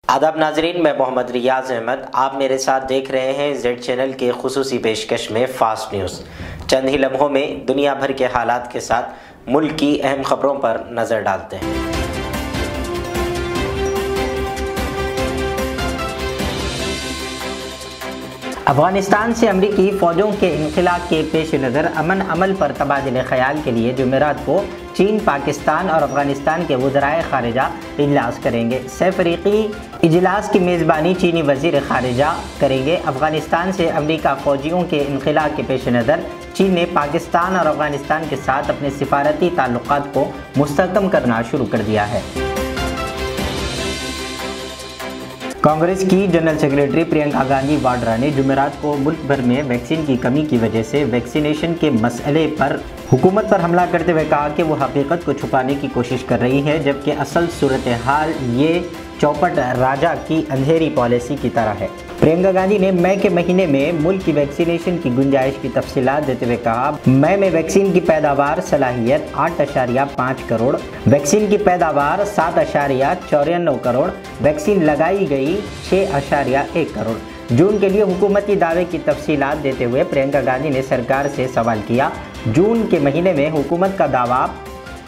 आदाब नाजरीन, मैं मोहम्मद रियाज अहमद। आप मेरे साथ देख रहे हैं जेड चैनल के खुसूसी पेशकश में फास्ट न्यूज़। चंद ही लम्हों में दुनिया भर के हालात के साथ मुल्क की अहम खबरों पर नज़र डालते हैं। अफगानिस्तान से अमरीकी फ़ौजों के इनखला के पेश नज़र अमन अमल पर तबादले ख्याल के लिए जुमेरात को चीन, पाकिस्तान और अफगानिस्तान के वज़राए ख़ारिजा इजलास करेंगे। सैफरीकी इजलास की मेज़बानी चीनी वज़ीर ख़ारिजा करेंगे। अफगानिस्तान से अमरीका फ़ौजियों के इनखला के पेश नज़र चीन ने पाकिस्तान और अफगानिस्तान के साथ अपने सिफारती ताल्लुक़ात को मुस्तहकम करना शुरू कर दिया है। कांग्रेस की जनरल सेक्रेटरी प्रियंका गांधी वाड्रा ने जुमेरात को मुल्क भर में वैक्सीन की कमी की वजह से वैक्सीनेशन के मसले पर हुकूमत पर हमला करते हुए कहा कि वो हकीकत को छुपाने की कोशिश कर रही है, जबकि असल सूरत हाल ये चौपट राजा की अंधेरी पॉलिसी की तरह है। प्रियंका गांधी ने मई के महीने में मुल्क की वैक्सीनेशन की गुंजाइश की तफसीलात देते हुए कहा, मई में वैक्सीन की पैदावार सलाहियत 8.5 करोड़, वैक्सीन की पैदावार 7.94 करोड़, वैक्सीन लगाई गई 6.1 करोड़। जून के लिए हुकूमती दावे की तफसीलात देते हुए प्रियंका गांधी ने सरकार से सवाल किया, जून के महीने में हुकूमत का दावा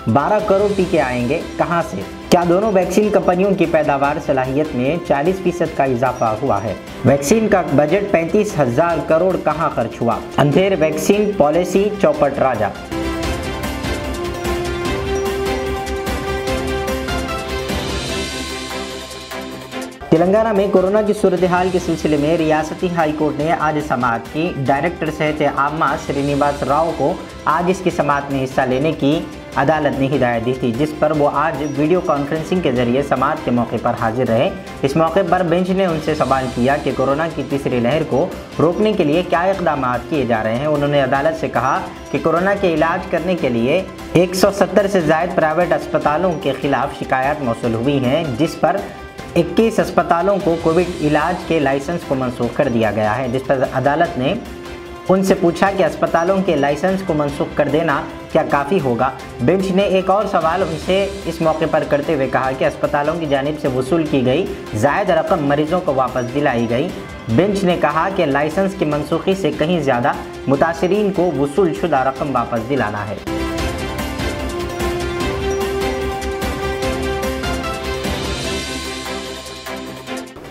12 करोड़ टीके आएंगे, कहां से? क्या दोनों वैक्सीन कंपनियों की पैदावार सलाहियत में 40% का इजाफा हुआ है? वैक्सीन का बजट 35,000 करोड़ कहां खर्च हुआ? अंधेर वैक्सीन पॉलिसी चौपट राजा। तेलंगाना में कोरोना की सूरत हाल के सिलसिले में रियासती हाई कोर्ट ने आज समाअत की। डायरेक्टर सेहत आम्मा श्रीनिवास राव को आज इसकी समाअत में हिस्सा लेने की अदालत ने हिदायत दी थी, जिस पर वो आज वीडियो कॉन्फ्रेंसिंग के जरिए समाअत के मौके पर हाजिर रहे। इस मौके पर बेंच ने उनसे सवाल किया कि कोरोना की तीसरी लहर को रोकने के लिए क्या इक़दाम किए जा रहे हैं। उन्होंने अदालत से कहा कि कोरोना के इलाज करने के लिए 170 से ज़ायद प्राइवेट अस्पतालों के खिलाफ शिकायत मौसूल हुई हैं, जिस पर 21 अस्पतालों को कोविड इलाज के लाइसेंस को मनसूख कर दिया गया है। जिस पर अदालत ने उनसे पूछा कि अस्पतालों के लाइसेंस को मनसूख कर देना क्या काफ़ी होगा। बेंच ने एक और सवाल उनसे इस मौके पर करते हुए कहा कि अस्पतालों की जानिब से वसूल की गई ज़ायद रकम मरीजों को वापस दिलाई गई। बेंच ने कहा कि लाइसेंस की मनसूखी से कहीं ज़्यादा मुतासिरीन को वसूल शुदा रकम वापस दिलाना है।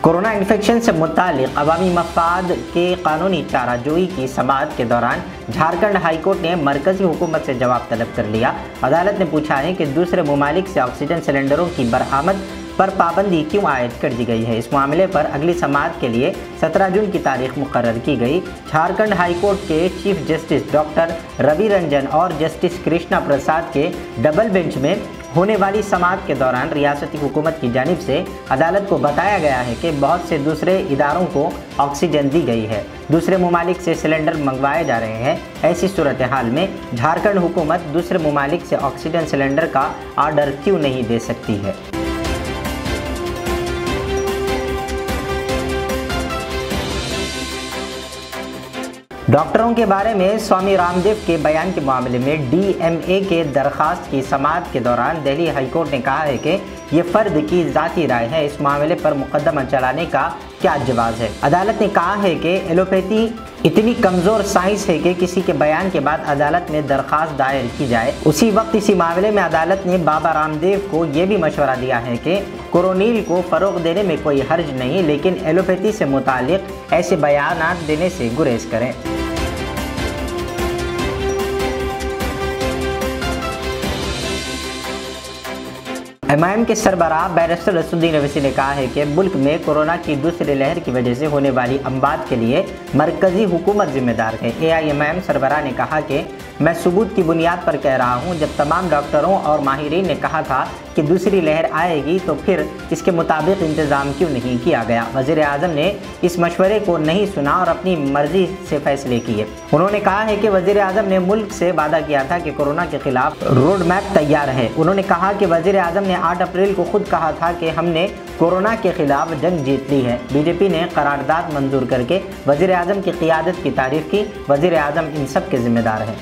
कोरोना इन्फेक्शन से मुतालिक अवामी मफाद के कानूनी चाराजोई की समाअत के दौरान झारखंड हाई कोर्ट ने मरकजी हुकूमत से जवाब तलब कर लिया। अदालत ने पूछा है कि दूसरे ममालिक से ऑक्सीजन सिलेंडरों की बरामद पर पाबंदी क्यों आयद कर दी गई है। इस मामले पर अगली समाअत के लिए 17 जून की तारीख मुकर्रर की गई। झारखंड हाई कोर्ट के chief justice doctor Ravi Ranjan और जस्टिस कृष्णा प्रसाद के डबल बेंच में होने वाली समाअत के दौरान रियासती हुकूमत की जानिब से अदालत को बताया गया है कि बहुत से दूसरे इदारों को ऑक्सीजन दी गई है, दूसरे ममालिक से सिलेंडर मंगवाए जा रहे हैं। ऐसी सूरत हाल में झारखंड हुकूमत दूसरे ममालिक से ऑक्सीजन सिलेंडर का ऑर्डर क्यों नहीं दे सकती है? डॉक्टरों के बारे में स्वामी रामदेव के बयान के मामले में DMA के दरखास्त की समाअत के दौरान दिल्ली हाई कोर्ट ने कहा है कि ये फ़र्द की ज़ाती राय है, इस मामले पर मुकदमा चलाने का क्या जवाज़ है। अदालत ने कहा है कि एलोपैथी इतनी कमज़ोर साइंस है कि किसी के बयान के बाद अदालत में दरखास्त दायर की जाए। उसी वक्त इसी मामले में अदालत ने बाबा रामदेव को ये भी मशवरा दिया है कि कोरोनिल को फ़रोग़ देने में कोई हर्ज नहीं, लेकिन एलोपैथी से मुतालिक ऐसे बयानात देने से गुरेज करें। MIM के सरबराह बैरिस्टर असदुद्दीन अवैसी ने कहा है कि मुल्क में कोरोना की दूसरी लहर की वजह से होने वाली अमवात के लिए मरकजी हुकूमत जिम्मेदार है। AIMIM सरबराह ने कहा कि मैं सबूत की बुनियाद पर कह रहा हूं, जब तमाम डॉक्टरों और माहिरीन ने कहा था कि दूसरी लहर आएगी तो फिर इसके मुताबिक इंतज़ाम क्यों नहीं किया गया। वज़ीर आज़म ने इस मशवरे को नहीं सुना और अपनी मर्जी से फैसले किए। उन्होंने कहा है कि वज़ीर आज़म ने मुल्क से वादा किया था कि कोरोना के खिलाफ रोड मैप तैयार है। उन्होंने कहा कि वज़ीर आज़म ने 8 अप्रैल को खुद कहा था कि हमने कोरोना के खिलाफ जंग जीत ली है। बीजेपी ने करारदाद मंजूर करके वज़ीर आज़म की क़ियादत की तारीफ़ की। वज़ीर आज़म इन सब के ज़िम्मेदार हैं।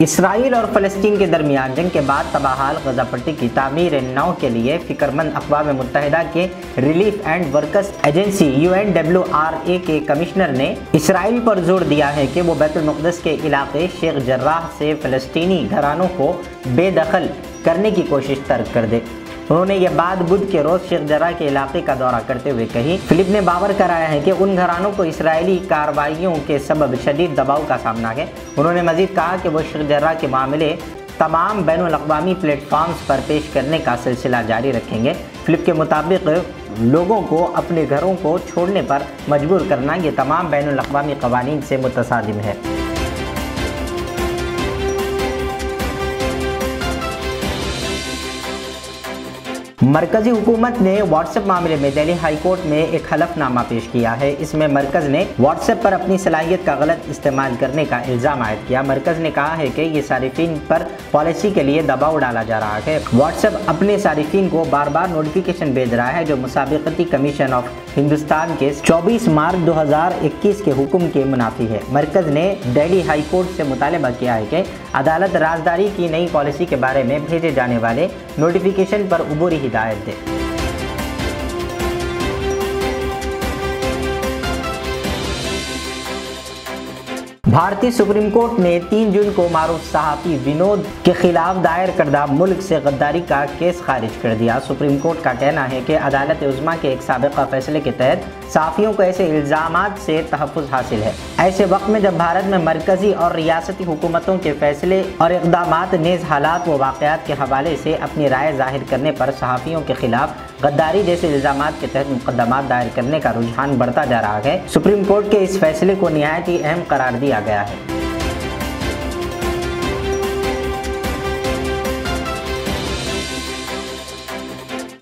इसराइल और फ़लस्तीन के दरमियान जंग के बाद तबाहाल गजा पट्टी की तामीर नौ के लिए फ़िक्रमंद अक़वाम मुत्तहिदा के relief and workers agency UNWRA के कमिश्नर ने इसराइल पर जोर दिया है कि वो बैतुल मुक़द्दस के इलाके शेख जर्राह से फ़लस्तीनी घरानों को बेदखल करने की कोशिश तर्क कर दे। उन्होंने ये बात बुध के रोज़ शेख जर्राह के इलाके का दौरा करते हुए कही। फिलिप ने बावर कराया है कि उन घरानों को इसराइली कार्रवाइयों के सबब शदीद दबाव का सामना है। उन्होंने मजीद कहा कि वो शेख जर्राह के मामले तमाम बैनुल-अक़वामी प्लेटफॉर्म्स पर पेश करने का सिलसिला जारी रखेंगे। फिलिप के मुताबिक लोगों को अपने घरों को छोड़ने पर मजबूर करना ये तमाम बैनुल-अक़वामी क़वानीन से मुतसादिम है। मरकज़ी हुकूमत ने व्हाट्सएप मामले में दिल्ली हाई कोर्ट में एक हलफनामा पेश किया है। इसमें मरकज़ ने व्हाट्सएप पर अपनी सलाहियत का गलत इस्तेमाल करने का इल्ज़ाम आयद किया। मरकज़ ने कहा है कि ये सारिफिन पर पॉलिसी के लिए दबाव डाला जा रहा है। व्हाट्सएप अपने सारिफिन को बार बार नोटिफिकेशन भेज रहा है जो मुसाबिक़ती कमीशन ऑफ हिंदुस्तान के 24 मार्च 2021 के हुक्म के मुनाफी है। मरकज़ ने दिल्ली हाई कोर्ट से मुतालबा किया है कि अदालत राजदारी की नई पॉलिसी के बारे में भेजे जाने वाले नोटिफिकेशन पर अबूरी हिदायत दे। भारतीय सुप्रीम कोर्ट ने 3 जून को मारूफ सहाफ़ी विनोद के खिलाफ दायर करदा मुल्क से गद्दारी का केस खारिज कर दिया। सुप्रीम कोर्ट का कहना है कि अदालत उज़्मा के एक साबिक़ा फैसले के तहत सहाफ़ियों को ऐसे इल्ज़ामात से तहफ़्फ़ुज़ हासिल है। ऐसे वक्त में जब भारत में मरकज़ी और रियासती हुकूमतों के फैसले और इक़दामात नेज़ हालात व वाक़यात के हवाले से अपनी राय ज़ाहिर करने पर सहाफ़ियों के खिलाफ गद्दारी जैसे इल्ज़ामात के तहत मुक़दमात दायर करने का रुझान बढ़ता जा रहा है, सुप्रीम कोर्ट के इस फैसले को निहायत ही अहम करार दिया गया है।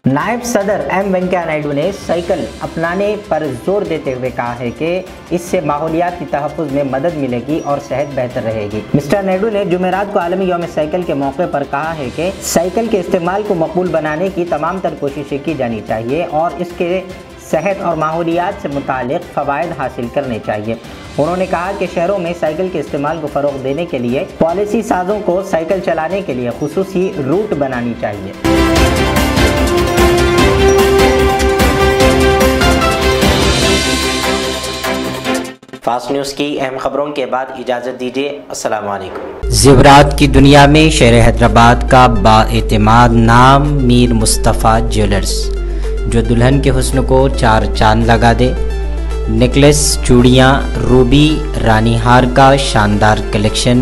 नायब सदर एम वेंकैया नायडू ने साइकिल अपनाने पर जोर देते हुए कहा है कि इससे माहौलियात की तहफ़्फ़ुज़ में मदद मिलेगी और सेहत बेहतर रहेगी। मिस्टर नायडू ने जुमेरात को आलमी यौम साइकिल के मौके पर कहा है कि साइकिल के इस्तेमाल को मकबूल बनाने की तमाम तर कोशिशें की जानी चाहिए और इसके सेहत और माहौलियात से मुतालिक फ़वाइद हासिल करने चाहिए। उन्होंने कहा कि शहरों में साइकिल के इस्तेमाल को फ़रोग़ देने के लिए पॉलिसी साज़ों को साइकिल चलाने के लिए खुसूसी रूट बनानी चाहिए। फास्ट न्यूज़ की अहम खबरों के बाद इजाज़त दीजिए। अस्सलाम वालेकुम। ज़ेवरात की दुनिया में शहर हैदराबाद का बाएतिमाद नाम मीर मुस्तफ़ा ज्वेलर्स, जो दुल्हन के हुस्न को 4 चांद लगा दे। नेकलेस, चूड़ियाँ, रूबी, रानी हार का शानदार कलेक्शन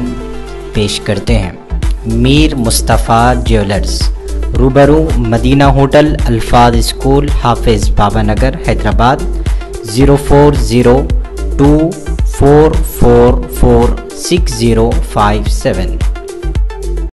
पेश करते हैं। मीर मुस्तफ़ा ज्वेलर्स, रूबरू मदीना होटल, अल्फाज स्कूल, हाफिज़ बाबा नगर, हैदराबाद 0402444657।